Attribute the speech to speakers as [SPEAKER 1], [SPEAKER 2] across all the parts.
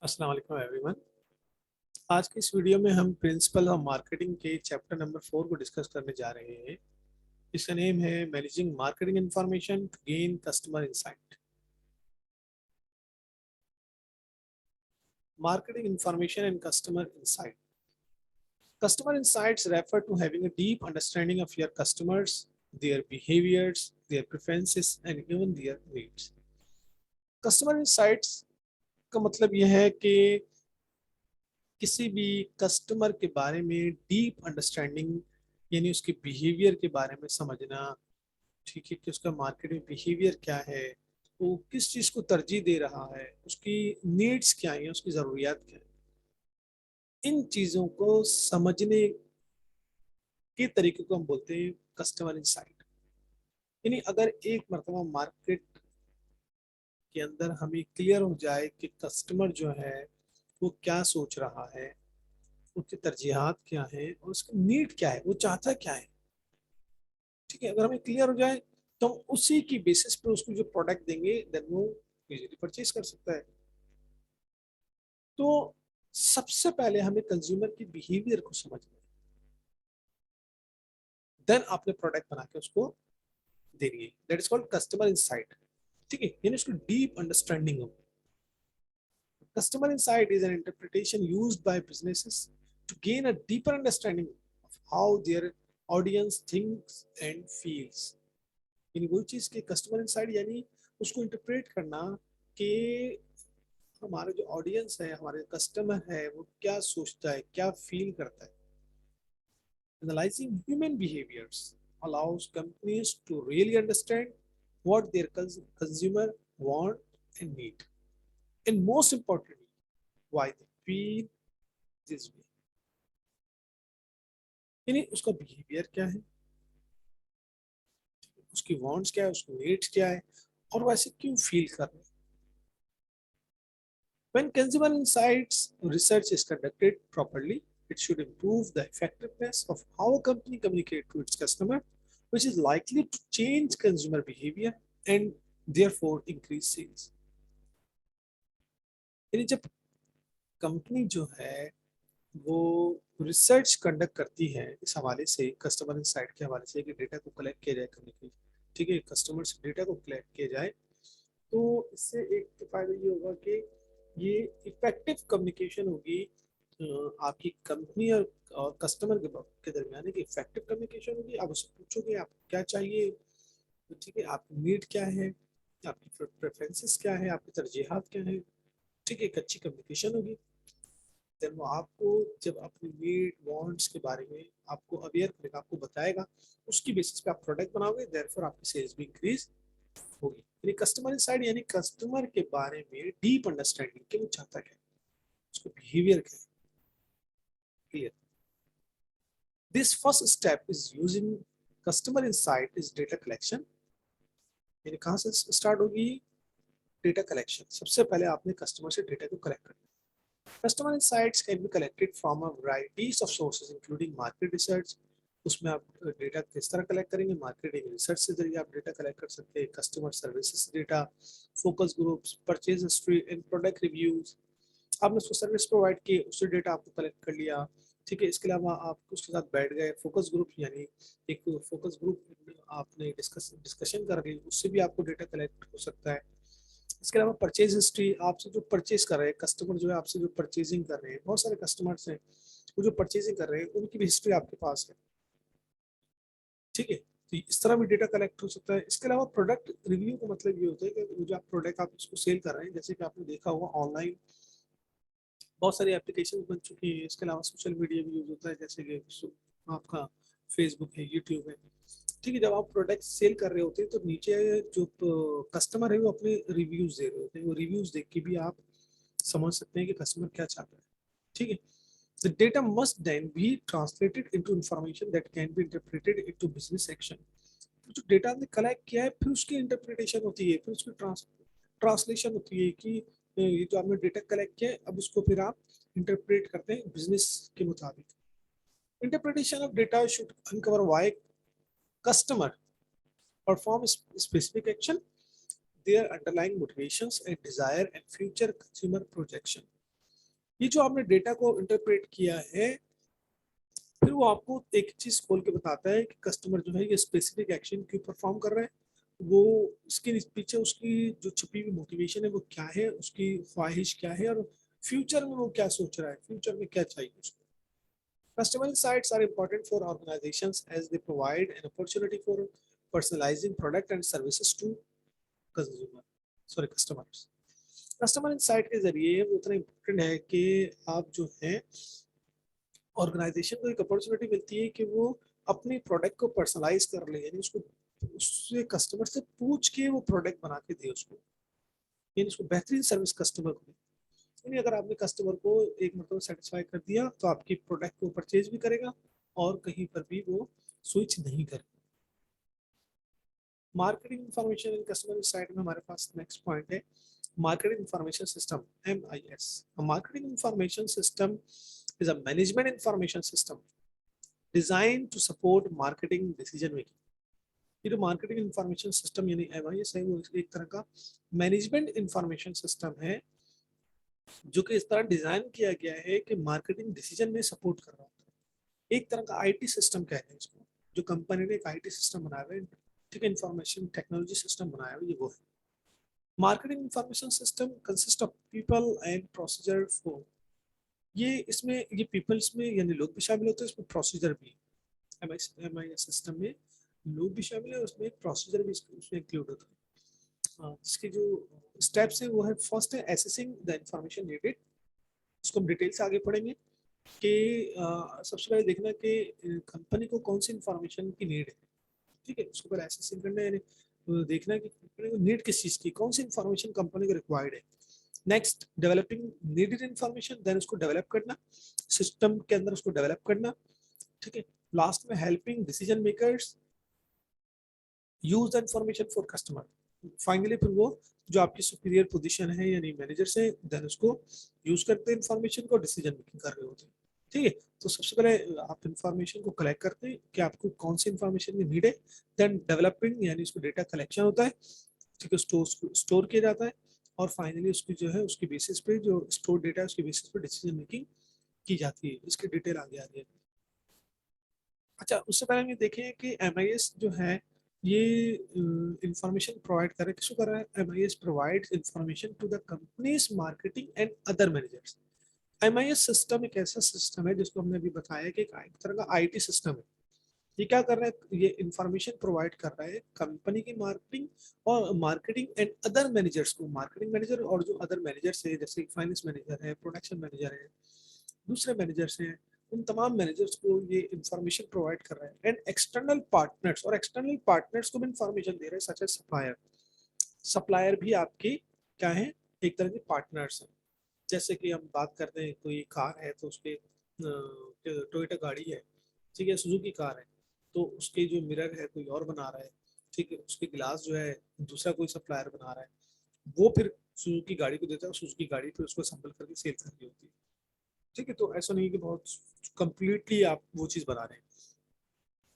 [SPEAKER 1] अस्सलाम वालेकुम एवरीवन। आज की इस वीडियो में हम प्रिंसिपल ऑफ मार्केटिंग के चैप्टर नंबर 4 को डिस्कस करने जा रहे हैं। इसका नेम है managing marketing information to gain customer insight. Marketing information and customer insight. Customer insights refer to having a deep understanding of your customers, their behaviors, their preferences and even their needs. Customer insights का मतलब यह है कि किसी भी customer के बारे में डीप अंडरस्टैंडिंग, यानी उसके बिहेवियर के बारे में समझना। ठीक है कि उसका मार्केट में बिहेवियर क्या है, वो किस चीज़ को तरजीह दे रहा है, उसकी नीड्स क्या है, उसकी ज़रूरियात क्या है। इन चीज़ों को समझने के तरीके को हम बोलते हैं कस्टमर इंसाइट। यानी अगर एक मरतबा मार्केट के अंदर हमें क्लियर हो जाए कि कस्टमर जो है वो क्या सोच रहा है, उसकी तरजीहात क्या है और उसकी नीड क्या है, वो चाहता क्या है। ठीक है, अगर हमें क्लियर हो जाए तो हम उसी की बेसिस पे उसको जो प्रोडक्ट देंगे देन वो इजीली परचेज कर सकता है। तो सबसे पहले हमें कंज्यूमर की बिहेवियर को समझना है, देन आपने प्रोडक्ट बना के उसको देनी है। That is called customer insight. ठीक है, यानी उसको डीप अंडरस्टैंडिंग हो। Customer insight is an interpretation used by businesses to gain a deeper understanding of how their audience thinks and feels. यानी वही चीज के कस्टमर इंसाइट यानी उसको इंटरप्रेट करना कि हमारे जो ऑडियंस है, हमारे कस्टमर है, वो क्या सोचता है, क्या फील करता है। Analyzing human behaviors allows companies to really understand what their consumer want and need, and most importantly, why they feel this way। यानी उसका बिहेवियर क्या है, उसकी वांट्स क्या है, उसकी नीड्स क्या है और वैसे क्यों फील कर रहे हैं। When consumer insights research is conducted properly, it should improve the effectiveness of how a company communicates to its customer, which is likely to change consumer behavior and therefore increase sales। यानी जब company जो है वो research conduct करती है इस हवाले से, कस्टमर इंसाइट के हवाले से कि डेटा को कलेक्ट किया जाए कम्युनिकेट, ठीक है, कस्टमर से डेटा को कलेक्ट किया जाए, तो इससे एक तो फायदा ये होगा कि ये इफेक्टिव कम्युनिकेशन होगी। आपकी कंपनी और कस्टमर के दरमियान एक इफेक्टिव कम्युनिकेशन होगी। आप उससे पूछोगे आप क्या चाहिए, तो ठीक है, आपकी नीड क्या है, आपकी प्रेफरेंसेस क्या है, आपकी तरजीहात क्या है। ठीक है, एक अच्छी कम्युनिकेशन होगी। देन वो आपको जब अपनी नीड वांट्स के बारे में आपको अवेयर करेगा, आपको बताएगा, उसकी बेसिस पे आप प्रोडक्ट बनाओगे, देयरफॉर आपकी सेल्स भी इंक्रीज होगी। यानी कस्टमर इनसाइड यानी कस्टमर के बारे में डीप अंडरस्टैंडिंग कि वो चाहता क्या है, उसको बिहेवियर क्या है, clear. This first step is using customer insight is data collection. यानी कहाँ से स्टार्ट होगी, डेटा कलेक्शन। सबसे पहले आपने कस्टमर से डेटा को कलेक्ट करना। Customer insights can be collected from a varieties of sources including market research. उसमें आप डेटा किस तरह कलेक्ट करेंगे, मार्केटिंग रिसर्च से जरिए आप डेटा कलेक्ट कर सकते हैं, customer services data, focus groups, purchase history and product reviews. आपने उसको सर्विस प्रोवाइड की, उससे डेटा आपको कलेक्ट कर लिया। ठीक है, इसके अलावा आप उसके साथ बैठ गए, फोकस ग्रुप यानी एक फोकस ग्रुप आपने डिस्कशन कर रही, उससे भी आपको डेटा कलेक्ट हो सकता है। इसके अलावा परचेज हिस्ट्री, आपसे जो परचेज कर रहे हैं कस्टमर, जो है आपसे जो परचेजिंग कर रहे हैं, बहुत सारे कस्टमर्स हैं वो जो परचेजिंग कर रहे हैं उनकी भी हिस्ट्री आपके पास है। ठीक है, तो इस तरह भी डेटा कलेक्ट हो सकता है। इसके अलावा प्रोडक्ट रिव्यू का मतलब ये होता है कि जो आप प्रोडक्ट आप इसको सेल कर रहे हैं, जैसे कि आपने देखा होगा ऑनलाइन बहुत सारी एप्लीकेशन बन चुकी है। इसके अलावा सोशल मीडिया भी यूज होता है, जैसे कि आपका फेसबुक है, यूट्यूब है। ठीक है, जब आप प्रोडक्ट सेल कर रहे होते हैं तो नीचे जो कस्टमर है वो अपने रिव्यूज दे रहे होते हैं, वो रिव्यूज देख के भी आप समझ सकते हैं कि कस्टमर क्या चाहता है। ठीक है, the data must then be translated into information that can be interpreted into business action। जो डेटा हमने कलेक्ट किया है फिर उसकी इंटरप्रिटेशन होती है, फिर उसकी ट्रांसलेशन होती है कि ये जो आपने डेटा कलेक्ट किया है अब उसको फिर आप इंटरप्रेट करते हैं बिजनेस के मुताबिक। Interpretation of data should uncover why customer perform specific action, their underlying motivations and desire and future consumer projection। ये जो आपने डेटा को इंटरप्रेट किया है, फिर वो आपको एक चीज खोल के बताता है कि कस्टमर जो है ये स्पेसिफिक एक्शन क्यों परफॉर्म कर रहा है, वो इसके पीछे उसकी जो छुपी हुई मोटिवेशन है वो क्या है, उसकी ख्वाहिश क्या है, और फ्यूचर में वो क्या सोच रहा है, फ्यूचर में क्या चाहिए उसको। Customer insights are important for organizations as they provide an opportunity for personalizing product and services to consumer, sorry customers. Customer insight के जरिए वो इतना इम्पोर्टेंट है कि आप जो है ऑर्गेनाइजेशन को एक अपॉर्चुनिटी मिलती है कि वो अपनी प्रोडक्ट को पर्सनलाइज कर ले, यानी उसको उससे कस्टमर से पूछ के वो प्रोडक्ट बना के दे उसको, यानी उसको बेहतरीन सर्विस कस्टमर को दे। यानी अगर आपने कस्टमर को एक मतलब सेटिस्फाई कर दिया तो आपकी प्रोडक्ट को परचेज भी करेगा और कहीं पर भी वो स्विच नहीं करेगा। Marketing information in customer side में हमारे पास नेक्स्ट पॉइंट है marketing information system, MIS. A marketing information system is a management information system designed to support marketing decision making. ये जो मार्केटिंग इंफॉर्मेशन सिस्टम यानी MIS है, वो एक तरह का मैनेजमेंट इंफॉर्मेशन सिस्टम है जो कि इस तरह डिजाइन किया गया है कि मार्केटिंग डिसीजन में सपोर्ट कर रहा होता है। एक तरह का आईटी सिस्टम कहते हैं इसको, जो कंपनी ने एक आईटी सिस्टम बनाया है, ठीक है, इंफॉर्मेशन टेक्नोलॉजी सिस्टम बनाया है, ये वो है। Marketing information system consist of people and procedure flow. ये इसमें ये पीपल्स में यानी लोग भी शामिल होते हैं, इसमें प्रोसीजर भी, एमआईएस सिस्टम में लोग भी शामिल है, उसमें प्रोसीजर भी उसमें इंक्लूड होता है। इसके जो स्टेप्स हैं वो है, फर्स्ट है एसेसिंग द इंफॉर्मेशन नीडेड। इसको हम डिटेल से आगे पढ़ेंगे कि सबसे पहले देखना कि कंपनी को कौन सी इंफॉर्मेशन की नीड है, ठीक है, उसको पहले एसेसिंग करना है, यानी देखना है कि कंपनी को नीड किस चीज़ की, कौन सी इंफॉर्मेशन कंपनी को रिक्वायर्ड है। Next developing needed information, then उसको डेवलप करना, सिस्टम के अंदर उसको डेवलप करना, ठीक है। लास्ट में helping decision makers use the information for customer. Finally फिर वो जो आपकी सुपीरियर पोजीशन है यानी मैनेजर से, देन उसको यूज करते हैं इंफॉर्मेशन को, डिसीजन मेकिंग कर रहे होते हैं, ठीक है। तो सबसे पहले आप इंफॉर्मेशन को कलेक्ट करते हैं कि आपको कौन सी इंफॉर्मेशन की नीड है, देन डेवलपिंग यानी उसको डेटा कलेक्शन होता है, ठीक है, स्टोर किया जाता है, और फाइनली उसकी जो है उसकी बेसिस पे जो स्टोर डेटा है उसकी बेसिस पे डिसीजन मेकिंग की जाती है। इसकी डिटेल आगे आ रही है। अच्छा, उससे पहले हम ये देखें कि एमआईएस जो है ये इंफॉर्मेशन प्रोवाइड कर रहा है, किसको कर रहा है, MIS provide information to the company's marketing and other managers. MIS system एक ऐसा सिस्टम है जिसको हमने अभी बताया कि एक तरह का आईटी सिस्टम है। ये क्या कर रहा है, ये इंफॉर्मेशन प्रोवाइड कर रहा है कंपनी की मार्केटिंग एंड अदर मैनेजर्स को, मार्केटिंग मैनेजर और जो अदर मैनेजर्स है जैसे फाइनेंस मैनेजर है, प्रोडक्शन मैनेजर है, दूसरे मैनेजर्स हैं, उन तमाम मैनेजर्स को ये इंफॉर्मेशन प्रोवाइड कर रहा है। एंड एक्सटर्नल पार्टनर्स, और एक्सटर्नल पार्टनर्स को भी इंफॉर्मेशन दे रहे हैं, सच एज सप्लायर। सप्लायर भी आपकी क्या है, एक तरह के पार्टनर्स हैं। जैसे कि हम बात करते हैं कोई कार है तो उसके टोयोटा गाड़ी है, ठीक है, सुजुकी कार है, तो उसके जो मिरर है कोई और बना रहा है, ठीक है, उसके ग्लास जो है दूसरा कोई सप्लायर बना रहा है, वो फिर सुजुकी गाड़ी को देता है, सुजुकी गाड़ी फिर उसको असेंबल करके सेल करनी होती है, ठीक है। तो ऐसा नहीं है कि बहुत कंप्लीटली आप वो चीज़ बना रहे हैं,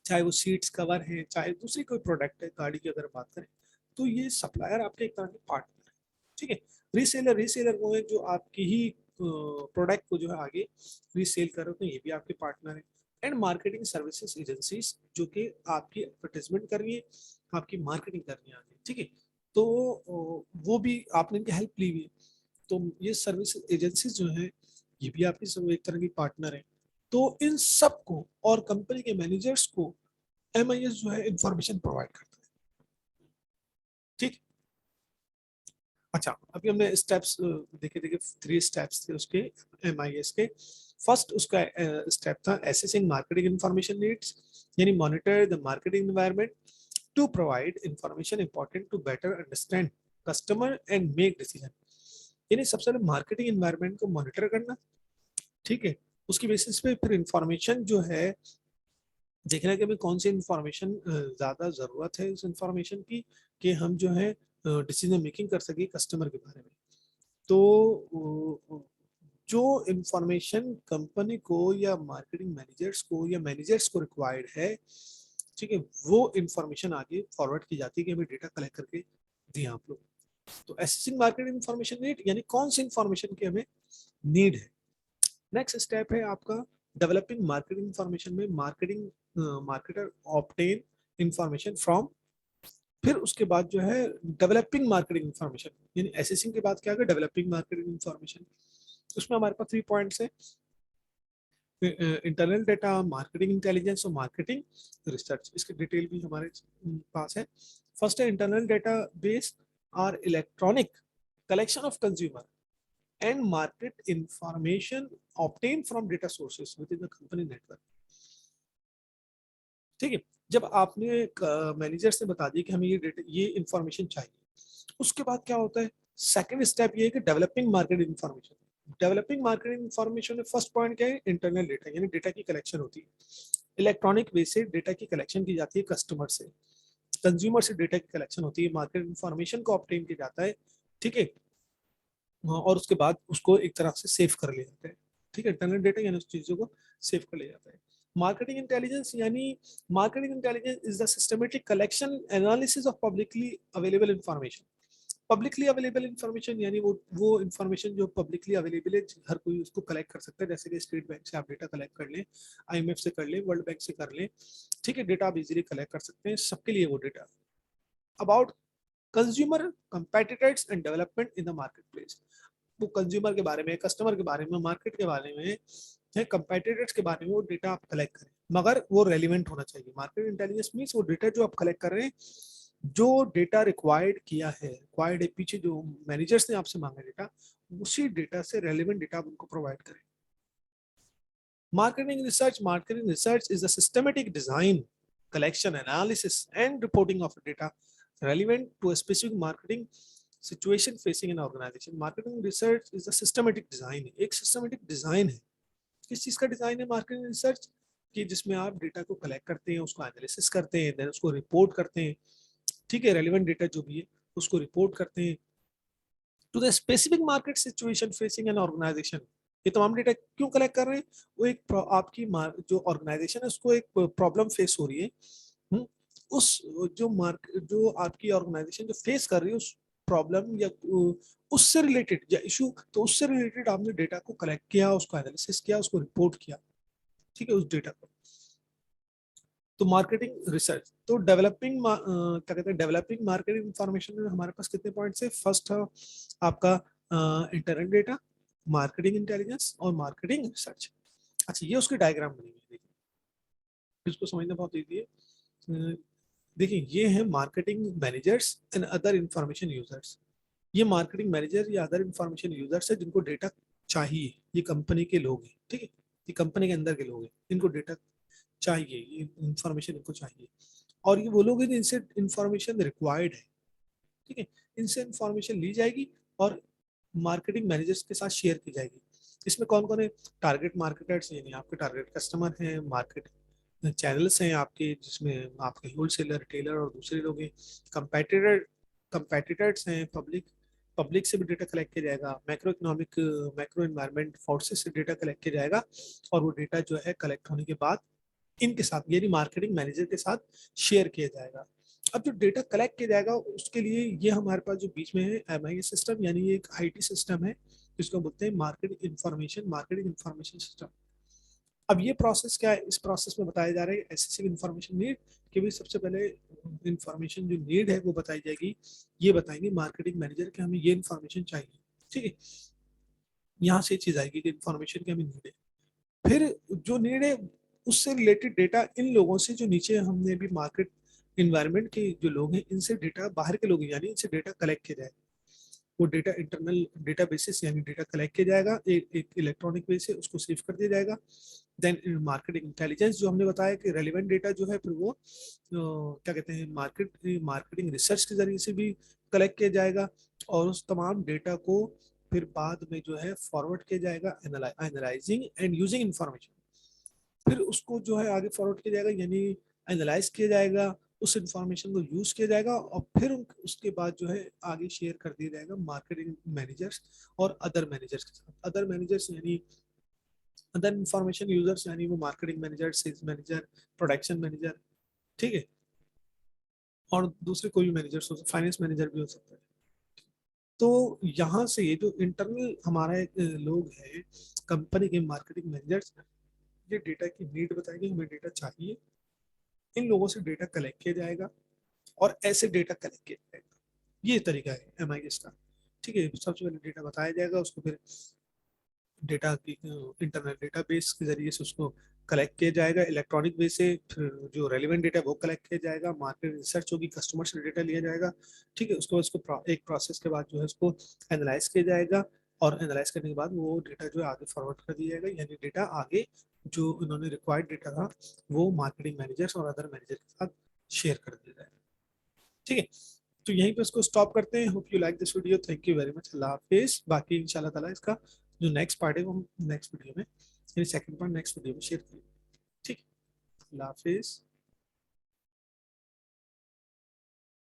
[SPEAKER 1] चाहे वो सीट्स कवर है, चाहे दूसरी कोई प्रोडक्ट है गाड़ी की अगर बात करें, तो ये सप्लायर आपके एक तरह के पार्टनर है, ठीक है। रीसेलर, रीसेलर वो है जो आपकी ही प्रोडक्ट को जो है आगे रीसेल कर रहे हो, तो ये भी आपके पार्टनर है। एंड मार्केटिंग सर्विसेज एजेंसीज जो कि आपकी एडवर्टाइजमेंट कर रही है, आपकी मार्केटिंग कर रही है आगे, ठीक है। तो वो भी आपने इनकी हेल्प ली हुई है। तो ये सर्विस एजेंसीज जो है ये भी आपकी सब एक तरह की पार्टनर है। तो इन सबको और कंपनी के मैनेजर्स को एमआईएस जो है इंफॉर्मेशन प्रोवाइड करता है, ठीक। अच्छा, अभी हमने स्टेप्स देखे देखे, 3 स्टेप्स थे उसके एमआईएस के। फर्स्ट उसका स्टेप था एसेसिंग मार्केटिंग इंफॉर्मेशन नीड्स, यानी monitor the marketing environment to provide information important to better understand customer and make decision. यानी सबसे पहले मार्केटिंग एनवायरनमेंट को मॉनिटर करना, ठीक है, उसकी बेसिस पे फिर इंफॉर्मेशन जो है देखना कि हमें कौन सी इंफॉर्मेशन ज़्यादा ज़रूरत है इस इंफॉर्मेशन की, कि हम जो है डिसीजन मेकिंग कर सके कस्टमर के बारे में। तो जो इंफॉर्मेशन कंपनी को या मार्केटिंग मैनेजर्स को या मैनेजर्स को रिक्वायर्ड है, ठीक है, वो इंफॉर्मेशन आगे फॉरवर्ड की जाती है कि हमें डेटा कलेक्ट करके दिए आप लोग। तो एसेसिंग मार्केट इंफॉर्मेशन नीड यानी कौन सी इंफॉर्मेशन की हमें नीड है, नेक्स्ट स्टेप है आपका डेवलपिंग मार्केटिंग इंफॉर्मेशन में marketing marketer obtain information from, फिर उसके बाद जो है डेवलपिंग मार्केटिंग इंफॉर्मेशन, यानी एसेसिंग के बाद क्या होगा डेवलपिंग मार्केटिंग इंफॉर्मेशन। उसमें हमारे पास 3 पॉइंट्स है, इंटरनल डेटा, मार्केटिंग इंटेलिजेंस और मार्केटिंग रिसर्च। इसकी डिटेल भी हमारे पास है। फर्स्ट है internal database are electronic collection of consumer and market information obtain from data sources within the company network. ठीक है, जब आपने मैनेजर से बता दिया कि हमें ये डेटा ये इंफॉर्मेशन चाहिए, उसके बाद क्या होता है, सेकंड स्टेप ये है कि developing market information. Developing market information में फर्स्ट पॉइंट क्या है, इंटरनल डेटा, यानी डेटा की कलेक्शन होती है। इलेक्ट्रॉनिक वे से डेटा की कलेक्शन की जाती है, कस्टमर से कंज्यूमर से डेटा की कलेक्शन होती है, मार्केट इंफॉर्मेशन को ऑब्टेन किया जाता है। ठीक है, और उसके बाद उसको एक तरह से सेव कर लिया जाता है। ठीक है, इंटरनल डेटा यानी उस चीजों को सेव कर लिया जाता है। मार्केटिंग इंटेलिजेंस यानी marketing intelligence is the systematic collection analysis of publicly available information. Publicly available information यानी वो इंफॉर्मेशन जो पब्लिकली अवेलेबल है, हर कोई उसको कलेक्ट कर सकता है। जैसे कि स्टेट बैंक से आप डेटा कलेक्ट कर लें, आईएमएफ से कर लें, वर्ल्ड बैंक से कर लें। ठीक है, डेटा आप इजीली कलेक्ट कर सकते हैं, सबके लिए वो data. About consumer competitors and development in the market place, वो कंज्यूमर के बारे में, कस्टमर के बारे में, मार्केट के बारे में, कंपेटिटर्स के बारे में वो डेटा आप कलेक्ट करें, मगर वो रेलिवेंट होना चाहिए। मार्केट इंटेलिजेंस मींस वो डेटा जो आप कलेक्ट कर रहे हैं, जो डेटा रिक्वायर्ड किया है, रिक्वायर्ड है पीछे जो मैनेजर्स ने आपसे मांगा डेटा, उसी डेटा से रेलिवेंट डेटा आप उनको प्रोवाइड करें। Marketing research is the systematic design, collection, analysis, and reporting of data relevant to a specific marketing situation facing an organization. Marketing research is a systematic design, एक systematic design है। किस चीज का design है marketing research, कि जिसमें आप data को कलेक्ट करते हैं, उसको एनालिसिस करते हैं, देन उसको रिपोर्ट करते हैं। ठीक है, रेलिवेंट डेटा जो भी है उसको रिपोर्ट करते हैं to the specific market situation facing an organization. ये तमाम डेटा क्यों कलेक्ट कर रहे हैं, वो एक आपकी जो ऑर्गेनाइजेशन है उसको एक प्रॉब्लम फेस हो रही है। हम्म, उस जो आपकी ऑर्गेनाइजेशन जो फेस कर रही है उस प्रॉब्लम या उससे रिलेटेड या इशू, तो उससे रिलेटेड आपने डेटा को कलेक्ट किया, उसको एनालिसिस किया, उसको रिपोर्ट किया। ठीक है, उस डेटा को। तो मार्केटिंग रिसर्च, तो क्या कहते हैं, डेवलपिंग मार्केटिंग इंफॉर्मेशन में हमारे पास कितने पॉइंट्स है। फर्स्ट है आपका इंटरनेट डेटा, मार्केटिंग इंटेलिजेंस और मार्केटिंग रिसर्च। अच्छा, ये उसकी डायग्राम बनी हुई है, देखिए इसको समझना बहुत ईजी है। देखिए ये है marketing managers and other information users. ये मार्केटिंग मैनेजर या अदर इंफॉर्मेशन यूजर्स है जिनको डेटा चाहिए, ये कंपनी के लोग हैं। ठीक है, ये कंपनी के अंदर के लोग हैं, इनको डेटा चाहिए, ये इंफॉर्मेशन इनको चाहिए। और ये वो लोग हैं जिनसे इंफॉर्मेशन रिक्वायर्ड है। ठीक है, इनसे इंफॉर्मेशन ली जाएगी और मार्केटिंग मैनेजर्स के साथ शेयर की जाएगी। इसमें कौन कौन है, टारगेट मार्केटर्स यानी आपके टारगेट कस्टमर हैं, मार्केट चैनल्स हैं आपके जिसमें आपके होलसेलर, रिटेलर और दूसरे लोग हैं, कंपेटिटर कंपेटिटर्स हैं, पब्लिक पब्लिक से भी डेटा कलेक्ट किया जाएगा, macro economic macro environment forces से डेटा कलेक्ट किया जाएगा। और वो डेटा जो है कलेक्ट होने के बाद इनके साथ यानी मार्केटिंग मैनेजर के साथ शेयर किया जाएगा। अब जो डेटा कलेक्ट किया जाएगा उसके लिए ये हमारे पास जो बीच में है एमआईएस सिस्टम, यानी ये एक आईटी सिस्टम है जिसको बोलते हैं मार्केटिंग इंफॉर्मेशन सिस्टम। अब ये प्रोसेस क्या है, इस प्रोसेस में बताया जा रहा है एसेसिंग इंफॉर्मेशन नीड, कि भी सबसे पहले इंफॉर्मेशन जो नीड है वो बताई जाएगी। ये बताएंगे मार्केटिंग मैनेजर कि हमें ये इंफॉर्मेशन चाहिए। ठीक है, यहाँ से चीज आएगी कि इंफॉर्मेशन की हमें नीड है। फिर जो नीड है उससे रिलेटेड डेटा इन लोगों से जो नीचे हमने भी मार्केट इन्वायरमेंट के जो लोग हैं इनसे डेटा, बाहर के लोग हैं यानी इनसे डेटा कलेक्ट किया जाए। वो डेटा इंटरनल डेटा बेसिस यानी डेटा कलेक्ट किया जाएगा, एक इलेक्ट्रॉनिक वे से उसको सेव कर दिया जाएगा। देन मार्केटिंग इंटेलिजेंस जो हमने बताया कि रेलिवेंट डेटा जो है फिर वो क्या कहते हैं मार्केटिंग रिसर्च के जरिए से भी कलेक्ट किया जाएगा। और उस तमाम डेटा को फिर बाद में जो है फॉरवर्ड किया जाएगा, एनालाइजिंग एंड यूजिंग इंफॉर्मेशन। फिर उसको जो है आगे फॉरवर्ड किया जाएगा यानी एनालाइज किया जाएगा, उस इंफॉर्मेशन को यूज किया जाएगा और फिर उसके बाद जो है आगे शेयर कर दिया जाएगा मार्केटिंग मैनेजर्स और अदर मैनेजर्स के साथ। अदर मैनेजर्स यानी अदर इंफॉर्मेशन यूजर्स यानी वो marketing manager, sales manager, production manager. ठीक है, और दूसरे कोई भी मैनेजर हो, फाइनेंस मैनेजर भी हो सकता है। तो यहाँ से ये जो इंटरनल हमारा लोग हैं, कंपनी के मार्केटिंग मैनेजर्स, ये डेटा की नीड बताएंगे, हमें डेटा चाहिए, इन लोगों से डेटा कलेक्ट किया जाएगा और ऐसे डेटा कलेक्ट किया जाएगा। ये तरीका है एमआईएस का। ठीक है, सबसे पहले डेटा बताया जाएगा, उसको फिर डेटा की इंटरनेट डेटाबेस के जरिए से उसको कलेक्ट किया जाएगा इलेक्ट्रॉनिक वे से, फिर जो रेलिवेंट डेटा वो कलेक्ट किया जाएगा, मार्केट रिसर्च होगी, कस्टमर से डेटा लिया जाएगा। ठीक है, उसके बाद उसको एक प्रोसेस के बाद जो है उसको एनालाइज किया जाएगा, और एनालाइज करने के बाद वो डेटा जो है आगे फॉरवर्ड कर दिया जाएगा, यानी डेटा आगे जो उन्होंने रिक्वायर्ड डेटा था वो मार्केटिंग मैनेजर्स और अदर मैनेजर के साथ शेयर कर दिया जाएगा। ठीक है, तो यहीं पे इसको स्टॉप करते हैं। Hope you like this video, thank you very much, अल्लाह हाफिज। बाकी इंशाल्लाह ताला इसका जो नेक्स्ट पार्ट है वो हम नेक्स्ट वीडियो में, यानी सेकंड पार्ट नेक्स्ट वीडियो में शेयर करेंगे। ठीक है, अल्लाह हाफिज।